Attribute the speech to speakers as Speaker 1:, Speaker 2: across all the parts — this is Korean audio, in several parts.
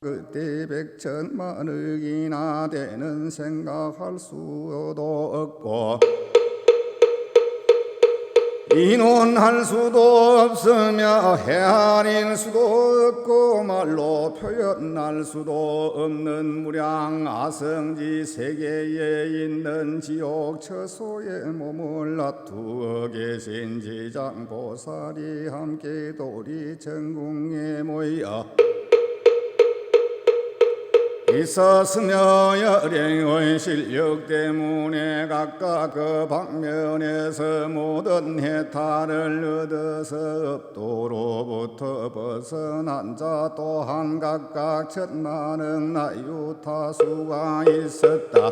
Speaker 1: 그때 백천만억이나 되는 생각할 수도 없고 인원할 수도 없으며 헤아릴 수도 없고 말로 표현할 수도 없는 무량 아성지 세계에 있는 지옥 처소에 몸을 놔두어 계신 지장보살이 함께 도리 전궁에 모여 있었으며 여령의 실력 때문에 각각 그 방면에서 모든 해탈을 얻어서 업도로부터 벗어난 자 또한 각각 천만억 나유타수가 있었다.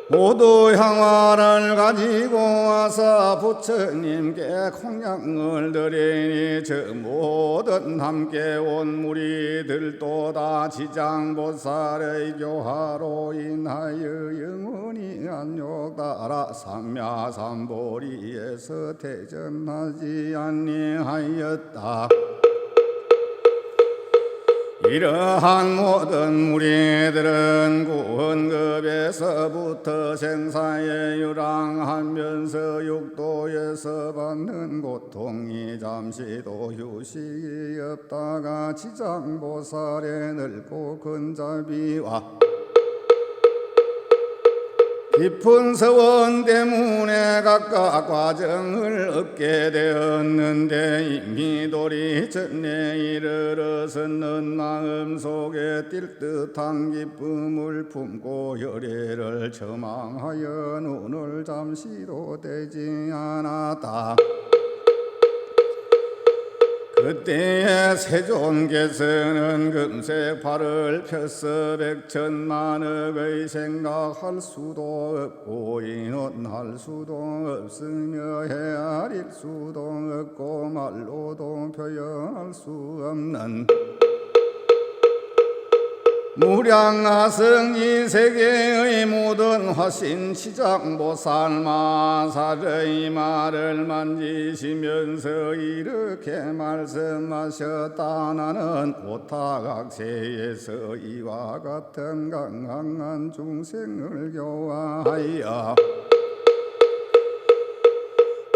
Speaker 1: 모두 향화를 가지고 와서 부처님께 공양을 드리니 저 모든 함께 온 무리들도 다 지장보살의 교화로 인하여 영원히 안욕 따라 삼야삼보리에서 퇴전하지 아니하였다. 이러한 모든 무리들은 구원급에서부터 생사에 유랑하면서 육도에서 받는 고통이 잠시도 휴식이 없다가 지장보살의 넓고 큰 자비와 깊은 서원 때문에 각각 과정을 얻게 되었는데 이미 도리 전에 이르러서는 마음속에 뛸 듯한 기쁨을 품고 열애를 처망하여 눈을 잠시도 떼지 않았다. 그때에 세존께서는 금색 팔을 펴서 백천만억의 생각할 수도 없고 인원할 수도 없으며 헤아릴 수도 없고 말로도 표현할 수 없는 무량아성이 세계의 모든 화신 시장보살 마살의 말을 만지시면서 이렇게 말씀하셨다. 나는 오타각세에서 이와 같은 강강한 중생을 교화하여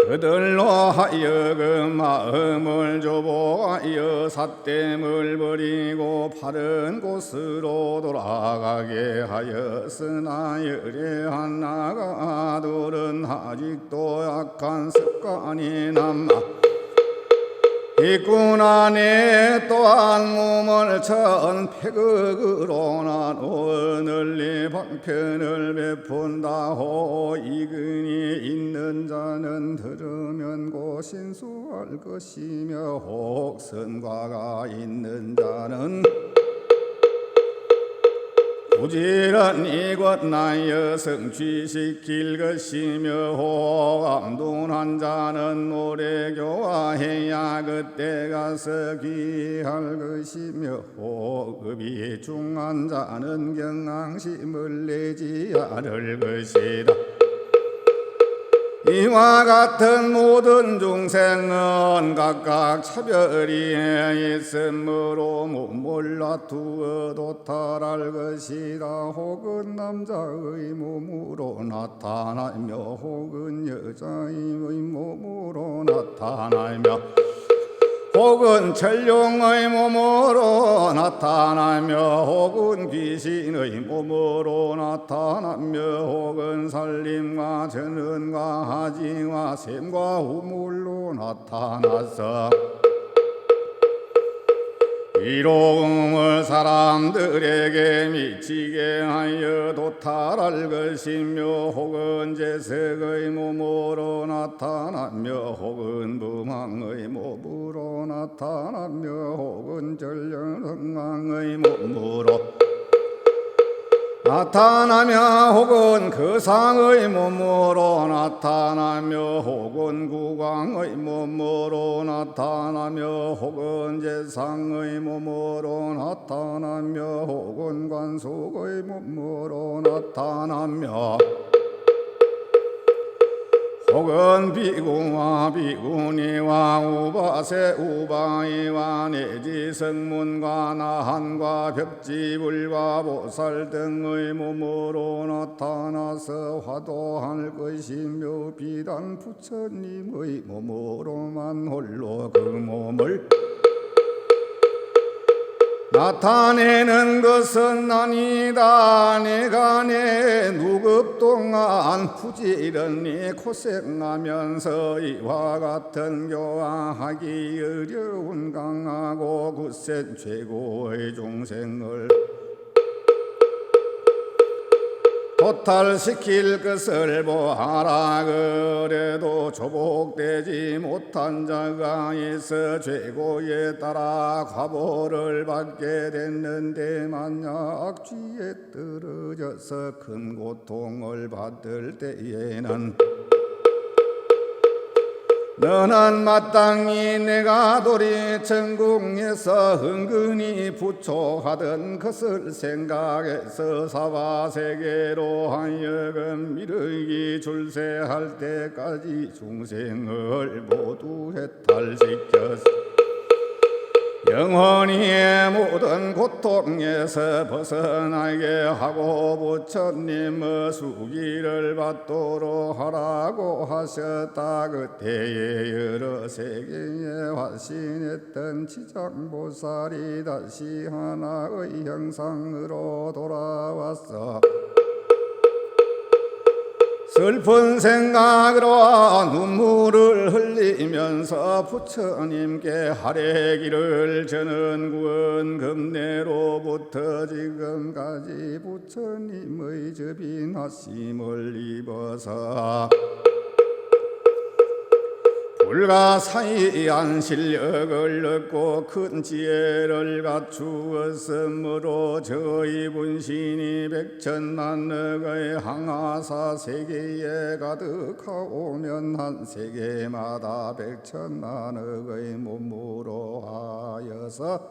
Speaker 1: 그들로 하여금 마음을 조보하여 삿됨을 버리고 바른 곳으로 돌아가게 하였으나 열애한 나가들은 아직도 약한 습관이 남아 있군 안에 또한 몸을 천패극으로 나누어 널리 방편을 베푼다호. 이근이 있는 자는 들으면 고신수할 것이며 혹 선과가 있는 자는 부지런히 권하여 성취시킬 것이며 혹 암둔한 자는 오래 교화해야 그때 가서 귀할 것이며 혹 급이 중한 자는 경앙심을 내지 않을 것이다. 이와 같은 모든 중생은 각각 차별이 있으므로 몸을 놔두어 도탈할 것이다. 혹은 남자의 몸으로 나타나며 혹은 여자의 몸으로 나타나며 혹은 천룡의 몸으로 나타나며 혹은 귀신의 몸으로 나타나며 혹은 살림과 전원과 하지와 샘과 우물로 나타나서 이로움을 사람들에게 미치게 하여 도탈할 것이며 혹은 재석의 몸으로 나타나며 혹은 무망의 몸으로 나타나며 혹은 전령성왕의 몸으로 나타나며 혹은 거상의 몸으로 나타나며 혹은 국왕의 몸으로 나타나며 혹은 재상의 몸으로 나타나며 혹은 관속의 몸으로 나타나며 혹은 비구와 비구니와 우바세 우바이와 내지 성문과 나한과 벽지불과 보살 등의 몸으로 나타나서 화도할 것이며 비단 부처님의 몸으로만 홀로 그 몸을 나타내는 것은 아니다. 내가 내 누급 동안 부지런히 고생하면서 이와 같은 교화하기 어려운 강하고 굳센 최고의 중생을 도탈시킬 것을 보아라. 그래도 조복되지 못한 자가 있어 죄고에 따라 과보를 받게 됐는데 만약 쥐에 떨어져서 큰 고통을 받을 때에는 너는 마땅히 내가 도리 천국에서 은근히 부초하던 것을 생각해서 사바세계로 하여금 미르기 출세할 때까지 중생을 모두 해탈시켰어. 영원히 모든 고통에서 벗어나게 하고 부처님의 수기를 받도록 하라고 하셨다. 그때에 여러 세계에 화신했던 지장보살이 다시 하나의 형상으로 돌아왔어. 슬픈 생각으로 눈물을 흘리면서 부처님께 하래기를 저는 구원 금내로부터 지금까지 부처님의 접인하심을 입어서 불가사의한 실력을 얻고 큰 지혜를 갖추었으므로 저희 분신이 백천만억의 항아사 세계에 가득하오면 한 세계마다 백천만억의 몸으로 하여서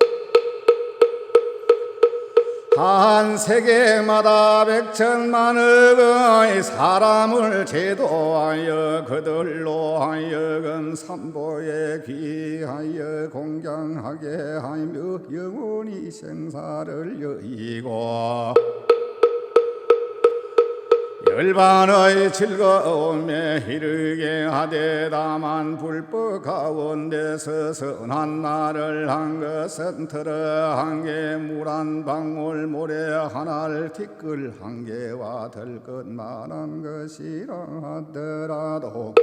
Speaker 1: 한 세계마다 백천만억의 사람을 제도하여 그들로 하여금 삼보에 귀하여 공경하게 하며 영원히 생사를 여의고 열반의 즐거움에 이르게 하되 다만 불법 가운데서 선한 말을 한 것은 틀어 한 개 물 한 방울 모래 하나를 티끌 한 개와 될 것만한 것이라 하더라도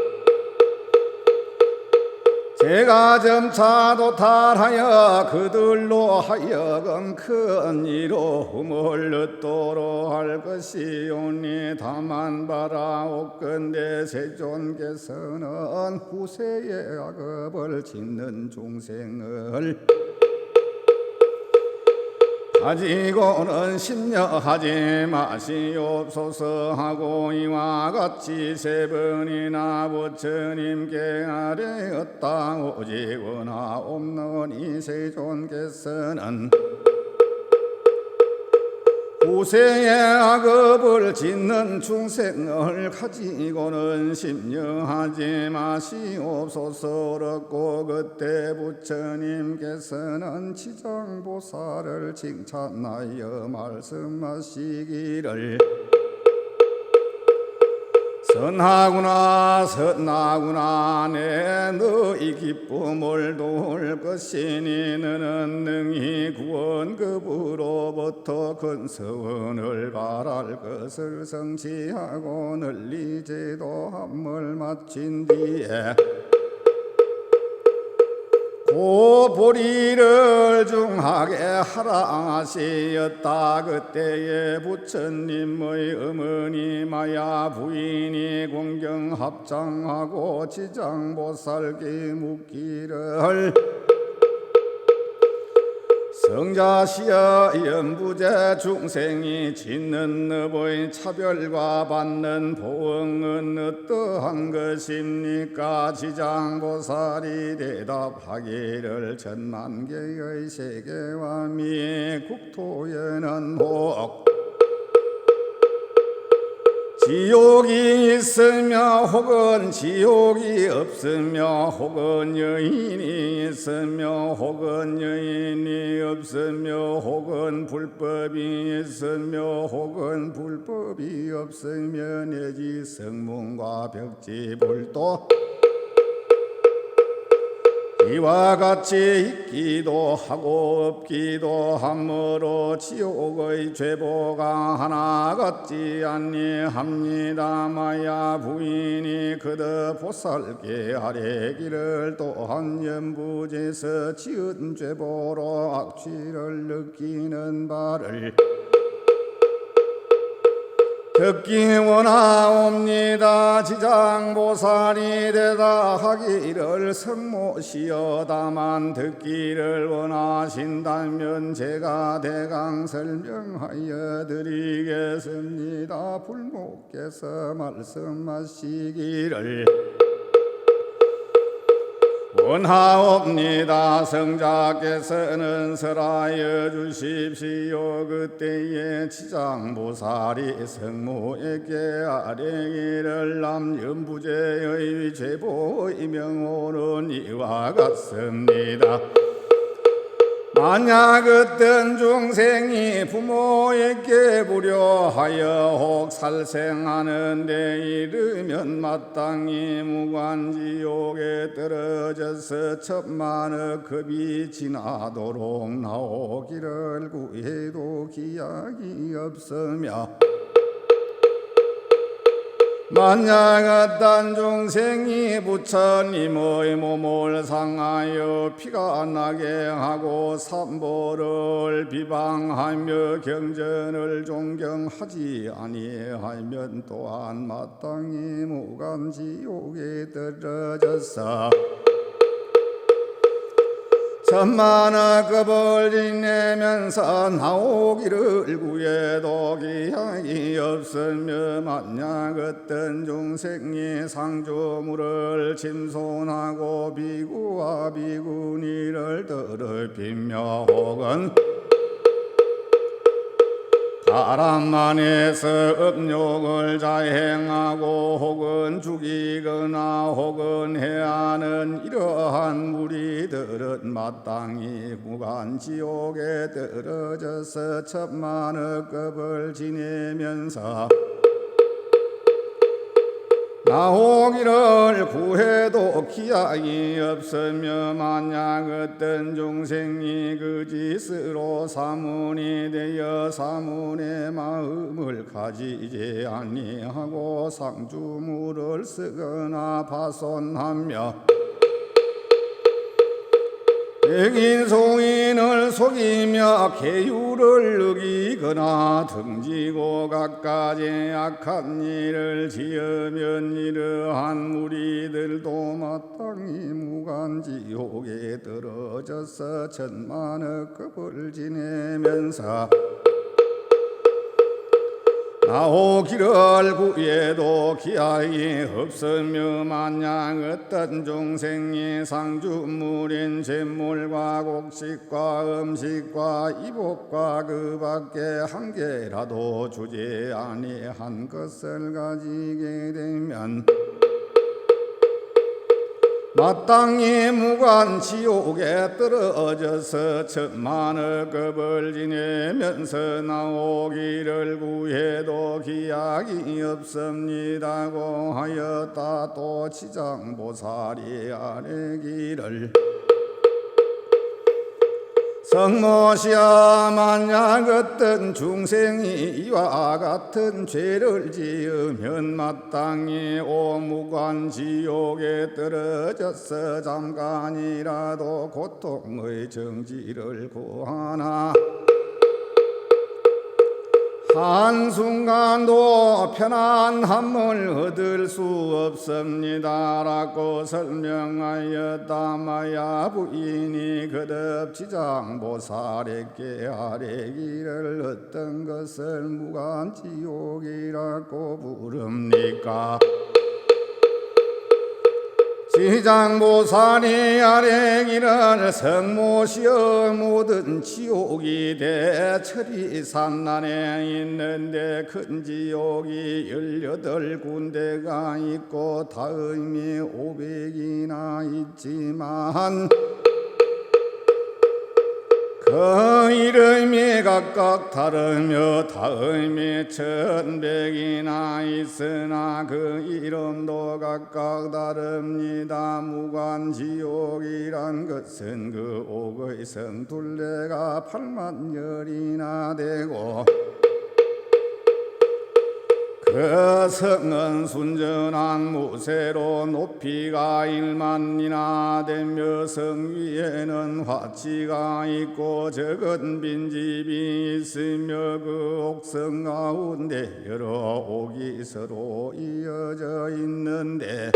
Speaker 1: 제가 점차 도탈하여 그들로 하여금 큰 이로 hum을 얻도록 할 것이오니 다만 바라옵건대 세존께서는 후세의 악업을 짓는 중생을 가지고는 심려하지 마시옵소서 하고 이와 같이 세 번이나 부처님께 아뢰었다. 오직 원하옵노니 세존께서는 후세의 악업을 짓는 중생을 가지고는 심려하지 마시옵소서. 그렇고 그때 부처님께서는 지장보살을 칭찬하여 말씀하시기를 선하구나 선하구나. 내 너희 기쁨을 도울 것이니 너는 능히 구원급으로부터 큰 서원을 바랄 것을 성취하고 널리 제도함을 마친 뒤에 고 보리를 중하게 하라 하시었다. 그때에 부처님의 어머니 마야 부인이 공경합장하고 지장보살께 묻기를 성자시여 연부제 중생이 짓는 업의 차별과 받는 보응은 어떠한 것입니까? 지장보살이 대답하기를 천만개의 세계와 미 국토에는 복 지옥이 있으며 혹은 지옥이 없으며 혹은 여인이 있으며 혹은 여인이 없으며 혹은 불법이 있으며 혹은 불법이 없으며 내지 성문과 벽지 불도 이와 같이 있기도 하고 없기도 하므로 지옥의 죄보가 하나 같지 아니합니다. 마야 부인이 그더 보살게 아뢰기를 또한 연부제서 지은 죄보로 악취를 느끼는 바를 듣기 원하옵니다. 지장보살이 대답하기를 성모시여 다만 듣기를 원하신다면 제가 대강 설명하여 드리겠습니다. 불모께서 말씀하시기를 원하옵니다. 성자께서는 설하여 주십시오. 그때에 지장보살이 성모에게 아뢰기를 남연부제의 죄보의 명호는 이와 같습니다. 만약 어떤 중생이 부모에게 불효하여 혹 살생하는 데 이르면 마땅히 무관지옥에 떨어져서 천만의 급이 지나도록 나오기를 구해도 기약이 없으며 만약 어떤 중생이 부처님의 몸을 상하여 피가 나게 하고 삼보를 비방하며 경전을 존경하지 아니하면 또한 마땅히 무간지옥에 떨어져서 천만의 급을 지내면서 나오기를 구해도 기약이 없으며 만약 어떤 중생이 상주물을 침손하고 비구와 비구니를 더럽히며 혹은 사람만에서 업욕을 자행하고 혹은 죽이거나 혹은 해하는 이러한 무리들은 마땅히 무간지옥에 떨어져서 천만의 급을 지내면서 나오기를 구해도 기약이 없으며 만약 어떤 중생이 그 짓으로 사문이 되어 사문의 마음을 가지지 아니하고 상주물을 쓰거나 파손하며 백인송인을 속이며 계율을 어기거나 등지고 갖가지 악한 일을 지으면 이러한 무리들도 마땅히 무간지옥에 떨어져서 천만의 급을 지내면서 나오기를 구해도 기약이 없으며 만약 어떤 중생이 상주물인 잿물과 곡식과 음식과 이복과 그 밖에 한 개라도 주지 아니한 것을 가지게 되면 마땅히 무간지옥에 떨어져서 천만의 급을 지내면서 나오기를 구해도 기약이 없습니다고 하였다. 또 지장보살이 아뢰기를 성모시여 만약 어떤 중생이 이와 같은 죄를 지으면 마땅히 오무간지옥에 떨어져서 잠깐이라도 고통의 정지를 구하나 한순간도 편안함을 얻을 수 없습니다 라고 설명하였다. 마야 부인이 거듭 지장보살에게 아뢰기를 어떤 것을 무간지옥이라고 부릅니까? 지장보살이 아래기를 성모시어 모든 지옥이 대철이 산난에 있는데 큰 지옥이 18군데가 있고 다음이 500이나 있지만 그 이름이 각각 다르며 다음이 1100이나 있으나 그 이름도 각각 다릅니다. 무간지옥이란 것은 그 옥의 성 둘레가 8만열이나 되고 그 성은 순전한 무쇠로 높이가 1만이나 되며 성 위에는 화치가 있고 적은 빈집이 있으며 그 옥성 가운데 여러 옥이 서로 이어져 있는데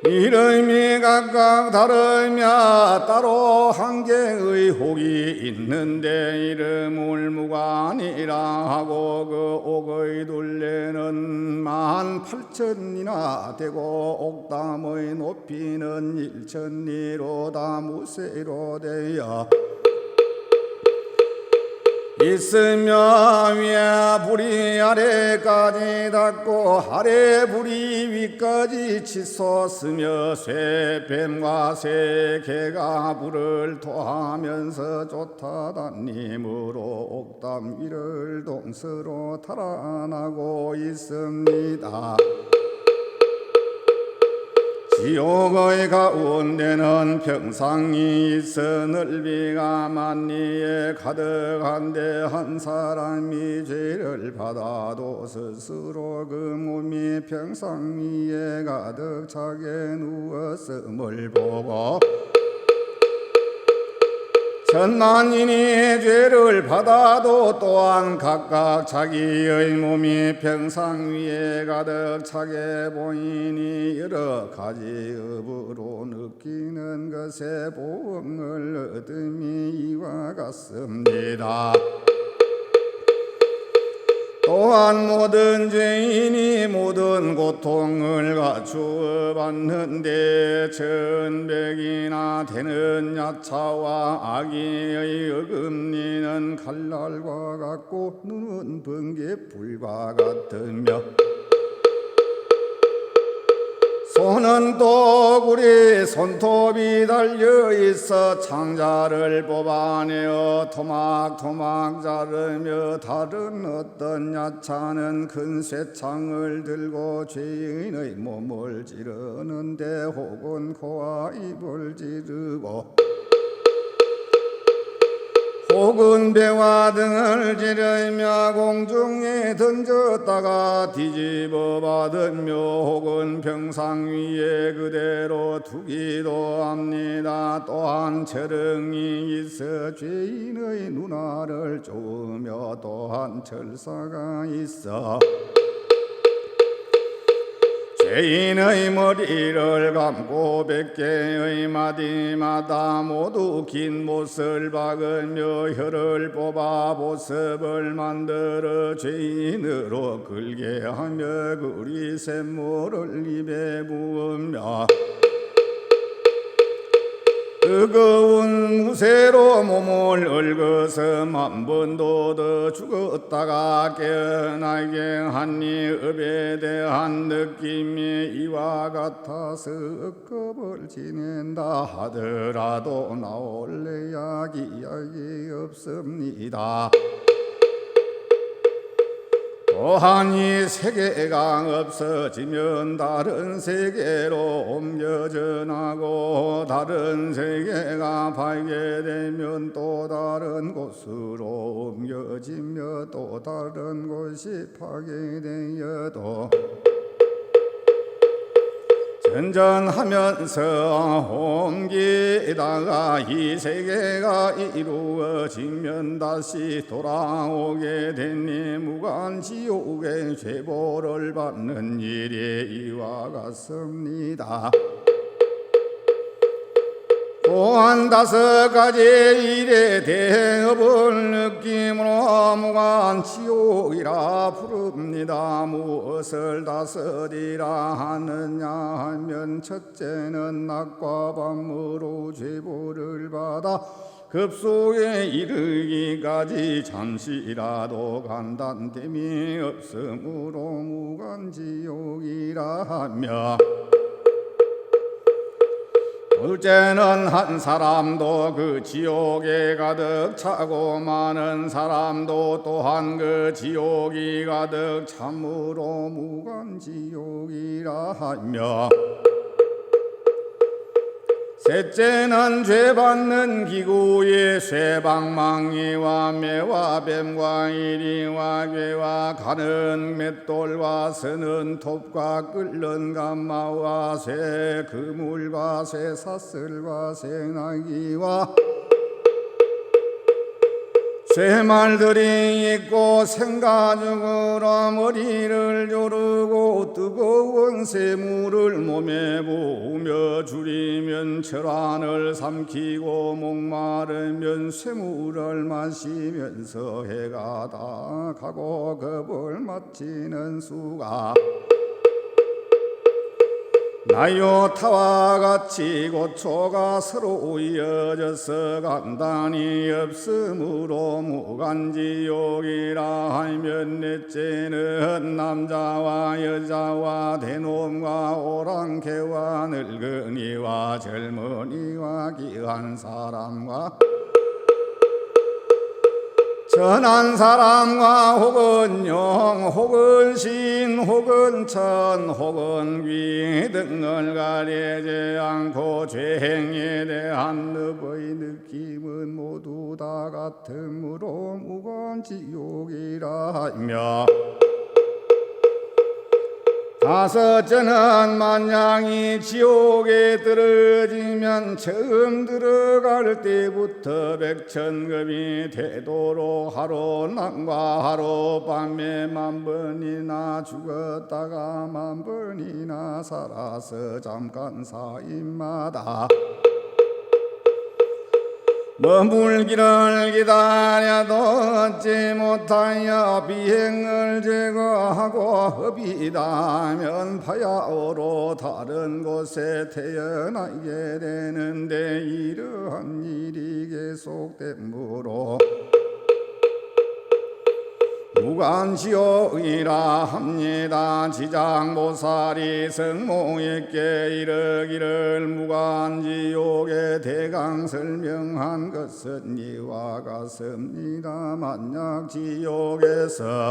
Speaker 1: 이름이 각각 다르며 따로 한 개의 옥이 있는데 이름을 무간이라 하고 그 옥의 둘레는 18,000이나 되고 옥담의 높이는 1,000리로다 무쇠로 되어 있으며 위에 불이 아래까지 닿고 아래 불이 위까지 치솟으며 쇠뱀과 쇠개가 불을 토하면서 쫓아다니므로 옥담 위를 동서로 달아나고 있습니다. 지옥의 가운데는 평상이 있어 넓이가 만리에 가득한데 한 사람이 죄를 받아도 스스로 그 몸이 평상 위에 가득 차게 누웠음을 보고 천만인이 죄를 받아도 또한 각각 자기의 몸이 평상 위에 가득 차게 보이니 여러 가지 업으로 느끼는 것에 보응을 얻음이 이와 같습니다. 또한 모든 죄인이 모든 고통을 갖추어 받는데 1100이나 되는 야차와 악의의 어금니는 칼날과 같고 눈은 번개불과 같으며 손은 또구리 손톱이 달려있어 창자를 뽑아내어 토막토막 자르며 다른 어떤 야차는 큰 쇠창을 들고 죄인의 몸을 찌르는데 혹은 코와 입을 찌르고 혹은 배와 등을 지르며 공중에 던졌다가 뒤집어 받으며 혹은 평상 위에 그대로 두기도 합니다. 또한 철응이 있어 죄인의 눈알을 쪼으며 또한 철사가 있어 죄인의 머리를 감고 100개의 마디마다 모두 긴 못을 박으며 혀를 뽑아 보습을 만들어 죄인으로 걸게 하며 그리 샘물을 입에 부으며 뜨거운 무쇠로 몸을 얽어서 10,000도 더 죽었다가 깨어나게 하니 업에 대한 느낌이 이와 같아서 억겁을 지낸다 하더라도 나올 이야기 없습니다. 또한 이 세계가 없어지면 다른 세계로 옮겨 전하고 다른 세계가 발견되면 또 다른 곳으로 옮겨지며 또 다른 곳이 파괴되어도 전전하면서 옮기다가 이 세계가 이루어지면 다시 돌아오게 되니 무간지옥의 죄보를 받는 일이 이와 같습니다. 또한 5가지 일의 대업을 느낌으로 무간지옥이라 부릅니다. 무엇을 5이라 하느냐 하면 첫째는 낮과 밤으로 죄보를 받아 급속에 이르기까지 잠시라도 간단됨이 없으므로 무간지옥이라 하며, 둘째는 한 사람도 그 지옥에 가득 차고 많은 사람도 또한 그 지옥이 가득 참으로 무간지옥이라 하며, 셋째는 죄받는 기구의 쇠방망이와 매와 뱀과 이리와 괴와 가는 맷돌과 서는 톱과 끓는 감마와 새 그물과 새 사슬과 새 나귀와 쇠말들이 있고 생가죽으로 머리를 조르고 뜨거운 쇠물을 몸에 부으며 줄이면 철환을 삼키고 목마르면 쇠물을 마시면서 해가 다 가고 겁을 마치는 수가 나요타와 같이 고초가 서로 이어져서 간단히 없으므로 무간지옥이라 하면, 넷째는 남자와 여자와 대놈과 오랑캐와 늙은이와 젊은이와 귀한 사람과 천한 사람과 혹은 영 혹은 신 혹은 천 혹은 귀 등을 가리지 않고 죄행에 대한 늪의 느낌은 모두 다 같으므로 무간지옥이라 하며, 5째는 만약이 지옥에 떨어지면 처음 들어갈 때부터 100,000급이 되도록 하루 낮과 하루 밤에 10,000번이나 죽었다가 10,000번이나 살아서 잠깐 사이마다 머물기를 기다려도 얻지 못하여 비행을 제거하고 허비다면 파야오로 다른 곳에 태어나게 되는데, 이러한 일이 계속되므로 무간지옥이라 합니다. 지장보살이 성모에게 이르기를 무간지옥의 대강 설명한 것은 이와 같습니다. 만약 지옥에서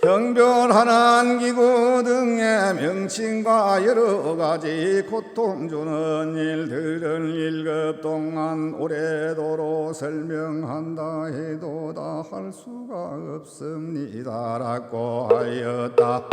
Speaker 1: 형별하는 기구 등의 명칭과 여러 가지 고통 주는 일들을 1급 동안 오래도록 설명한다 해도 다 할 수가 없습니다라고 하였다.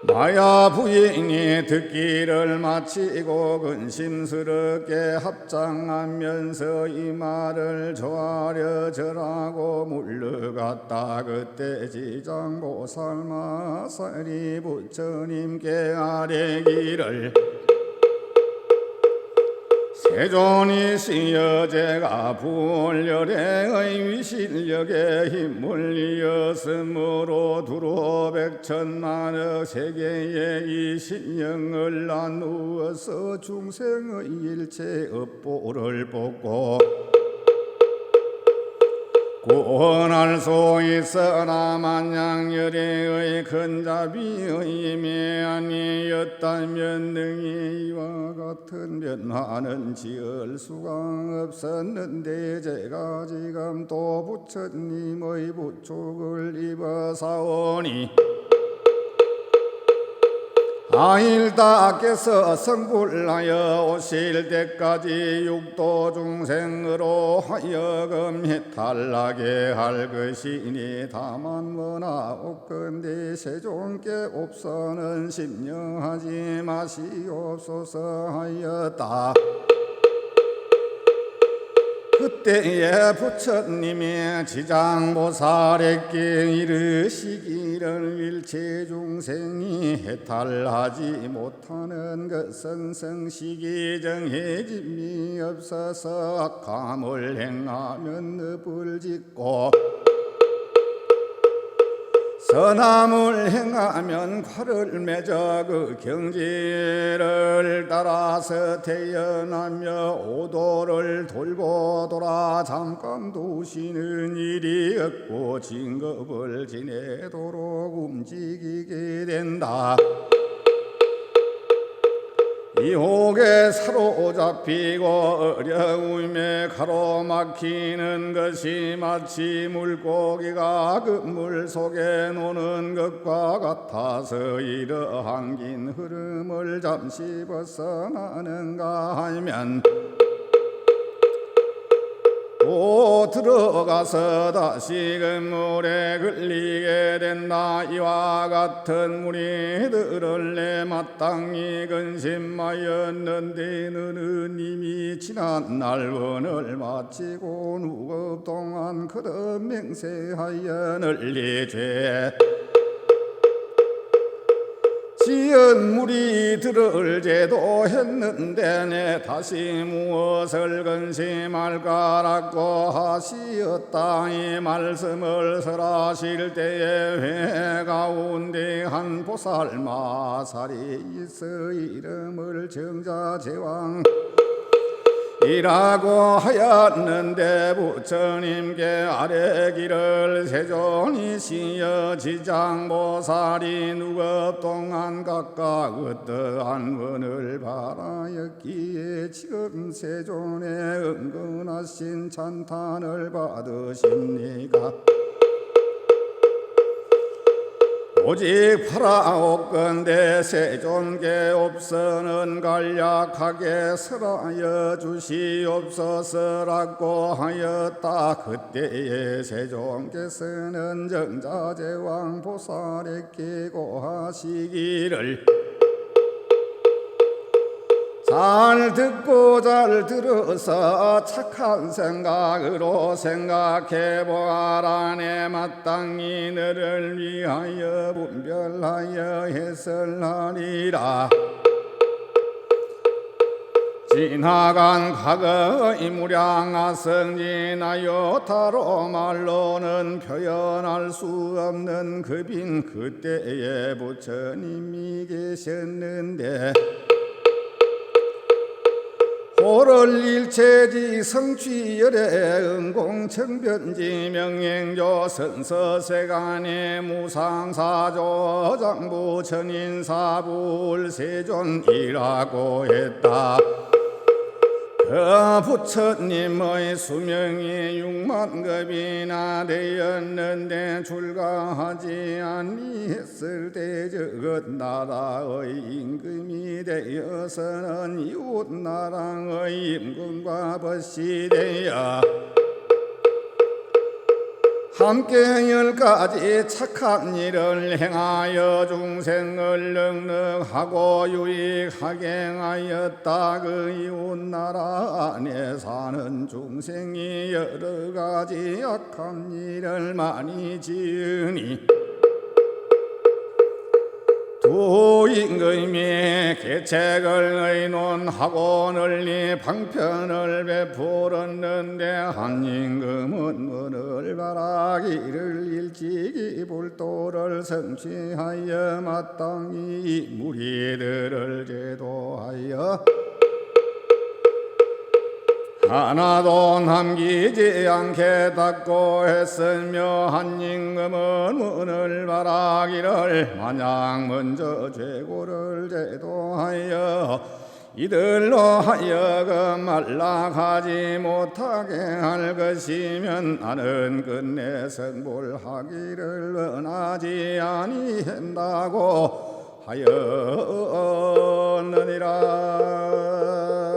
Speaker 1: 마야 부인이 듣기를 마치고 근심스럽게 합장하면서 이 말을 조아려 절하고 물러갔다. 그때 지장보살 마살이 부처님께 아뢰기를, 세존이시여 제가 불열의 위실력에 힘을 이었으므로 두루 100,000만억 세계의 이 신령을 나누어서 중생의 일체 업보를 뽑고 구원할 수 있으나, 만약 열애의 큰 자비의 힘이 아니었다면 능히 이와 같은 변화는 지을 수가 없었는데, 제가 지금 또 부처님의 부축을 입어사오니 아일다께서 성불하여 오실 때까지 육도 중생으로 하여금 해탈나게 할 것이니, 다만 원하옵건대 세존께 옵선은 심령하지 마시옵소서 하였다. 그때에 부처님이 지장보살에게 이르시기를 일체 중생이 해탈하지 못하는 것은 성식이 정해짐이 없어서 악함을 행하면 늪을 짓고 선함을 행하면 과를 맺어 그 경지를 따라서 태어나며 오도를 돌고 돌아 잠깐 도시는 일이 없고 징겁을 지내도록 움직이게 된다. 유혹에 사로잡히고 어려움에 가로막히는 것이 마치 물고기가 그 물 속에 노는 것과 같아서 이러한 긴 흐름을 잠시 벗어나는가 하면 또 들어가서 다시 그 물에 걸리게 된다. 이와 같은 무리들을 내 마땅히 근심하였는데 너는 이미 지난날 원을 마치고 누급 동안 거듭 맹세하여 널리 죄 지은 무리들을 제도했는데 내 다시 무엇을 근심할까라고 하시었다. 이 말씀을 설하실 때에 회 가운데 한 보살 마살이 있어 이름을 정자제왕 이라고 하였는데 부처님께 아뢰기를 세존이시여 지장보살이 누급 동안 각각 어떠한 원을 바라였기에 지금 세존에 은근하신 찬탄을 받으십니까? 오직 바라옵건대 세존께 없어는 간략하게 설하여 주시옵소서라고 하였다. 그때에 세존께서는 정자제왕 보살에게 고하시기를 잘 듣고 잘 들어서 착한 생각으로 생각해 보아라. 내 마땅히 너를 위하여 분별하여 해설하리라. 지나간 과거의 무량하성지나요 타로 말로는 표현할 수 없는 급인 그때에 부처님이 계셨는데 호를 일체지 성취열애 은공청변지 명행조 선서세간의 무상사조 장부 천인사불 세존이라고 했다. 그 부처님의 수명이 6만급이나 되었는데 출가하지 아니했을 때 저것나라의 임금이 되어서는 이웃나라의 임금과 벗이 되어 함께 10가지 착한 일을 행하여 중생을 넉넉하고 유익하게 행하였다. 그 이웃나라 안에 사는 중생이 여러가지 악한 일을 많이 지으니 두 임금이 계책을 의논하고 널리 방편을 베풀었는데 한 임금은 문을 바라기를 일찍이 불도를 성취하여 마땅히 무리들을 제도하여 하나도 남기지 않게 닦고 했으며 한 임금은 문을 바라기를 만약 먼저 죄고를 제도하여 이들로 하여금 말락하지 못하게 할 것이면 나는 끝내 성불하기를 원하지 아니한다고 하였느니라.